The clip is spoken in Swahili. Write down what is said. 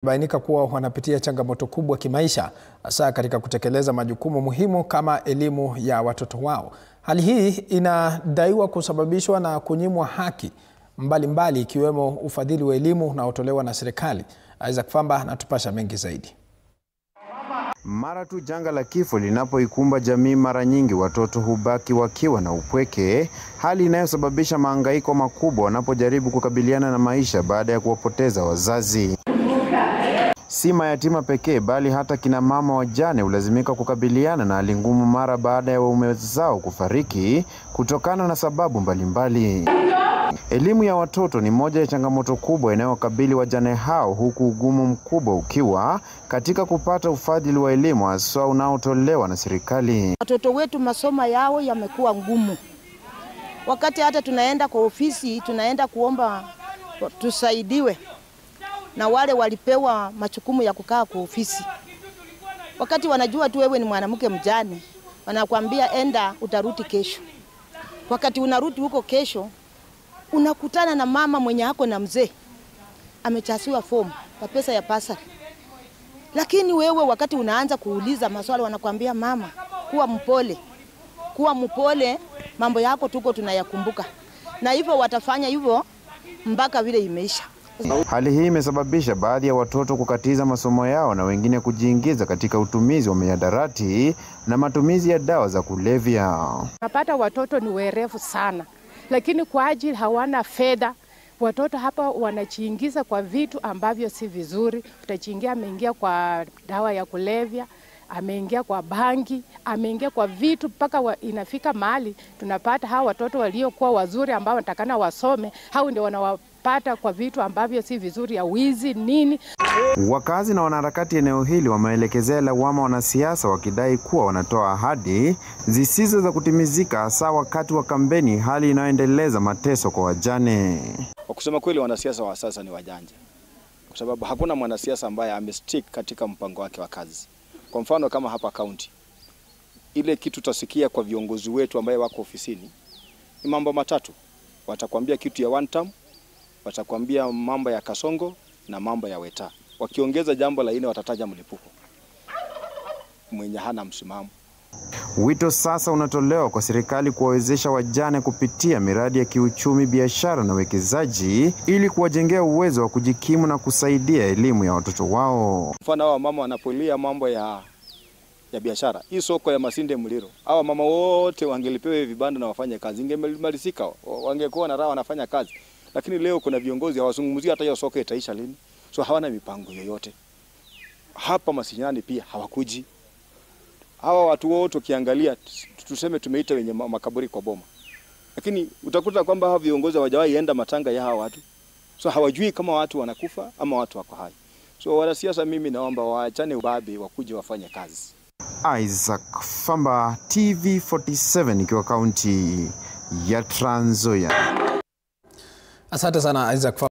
Bainika kuwa wanapitia changamoto kubwa kimaisha, hasa katika kutekeleza majukumu muhimu kama elimu ya watoto wao. Hali hii inadaiwa kusababishwa na kunyimwa haki mbalimbali ikiwemo ufadhili wa elimu unaotolewa na serikali. Isaac Famba anatupasha mengi zaidi. Mara tu janga la kifo linapoikumba jamii, mara nyingi watoto hubaki wakiwa na upweke, hali inayosababisha mahangaiko makubwa wanapojaribu kukabiliana na maisha baada ya kuwapoteza wazazi. Si mayatima pekee bali hata kina mama wajane hulazimika kukabiliana na hali ngumu mara baada ya waume zao kufariki kutokana na sababu mbalimbali. Elimu ya watoto ni moja ya changamoto kubwa inayowakabili wajane hao, huku ugumu mkubwa ukiwa katika kupata ufadhili wa elimu hasa unaotolewa na serikali. Watoto wetu masomo yao yamekuwa ngumu. Wakati hata tunaenda kwa ofisi, tunaenda kuomba tusaidiwe na wale walipewa majukumu ya kukaa kwa ofisi. Wakati wanajua tu wewe ni mwanamke mjane, wanakuambia enda utarudi kesho. Wakati unarudi huko kesho, unakutana na mama mwenye hako na mzee amechasiwa fomu ya pesa ya basari. Lakini wewe wakati unaanza kuuliza maswali wanakuambia mama, kuwa mpole, mambo yako tuko tunayakumbuka. Na hivyo watafanya hivyo mpaka vile imeisha. Hali hii imesababisha baadhi ya watoto kukatiza masomo yao na wengine kujiingiza katika utumizi wa mihadarati na matumizi ya dawa za kulevya. Napata watoto ni werevu sana, lakini kwa ajili hawana fedha, watoto hapa wanajiingiza kwa vitu ambavyo si vizuri. Utajiingia, ameingia kwa dawa ya kulevya, ameingia kwa bangi, ameingia kwa vitu mpaka inafika mahali tunapata hawa watoto waliokuwa wazuri ambao wanatakana wasome, hao ndio wanawapata kwa vitu ambavyo si vizuri ya wizi nini. Wakazi na wanaharakati eneo hili wameelekezea lawama wanasiasa wakidai kuwa wanatoa ahadi zisizo za kutimizika hasa wakati wa kampeni, hali inayoendeleza mateso kwa wajane. Kwa kusema kweli, wanasiasa wa sasa ni wajanja, kwa sababu hakuna mwanasiasa ambaye amestick katika mpango wake wa kazi. Kwa mfano kama hapa county, ile kitu tutasikia kwa viongozi wetu ambao wako ofisini ni mambo matatu. Watakwambia kitu ya one term, watakwambia mambo ya Kasongo na mambo ya Weta. Wakiongeza jambo la 4 watataja mlipuko. Mwenye hana msimamo. Wito sasa unatolewa kwa serikali kuwawezesha wajane kupitia miradi ya kiuchumi, biashara na wekezaji ili kuwajengea uwezo wa kujikimu na kusaidia elimu ya watoto wao. Mfano hawa mama wanapolia mambo ya biashara. Hii soko ya Masinde Muliro, hawa mama wote wangelipewa vibanda na wafanye kazi, ingemalizika, wangekuwa na raha wanafanya kazi. Lakini leo kuna viongozi hawazungumzia hata hiyo soko itaisha lini. So hawana mipango yoyote. Hapa Masinyani pia hawakuji. Hawa watu wote ukiangalia, tuseme tumeita wenye makaburi kwa boma. Lakini utakuta kwamba hawa viongozi hawajawahi enda matanga ya hawa watu. So hawajui kama watu wanakufa ama watu wako hai. So wanasiasa, mimi naomba waachane ubabe, wakuje wafanye kazi. Isaac Famba, TV47, ikiwa kaunti ya Trans Nzoia. Asante sana Isaac Famba.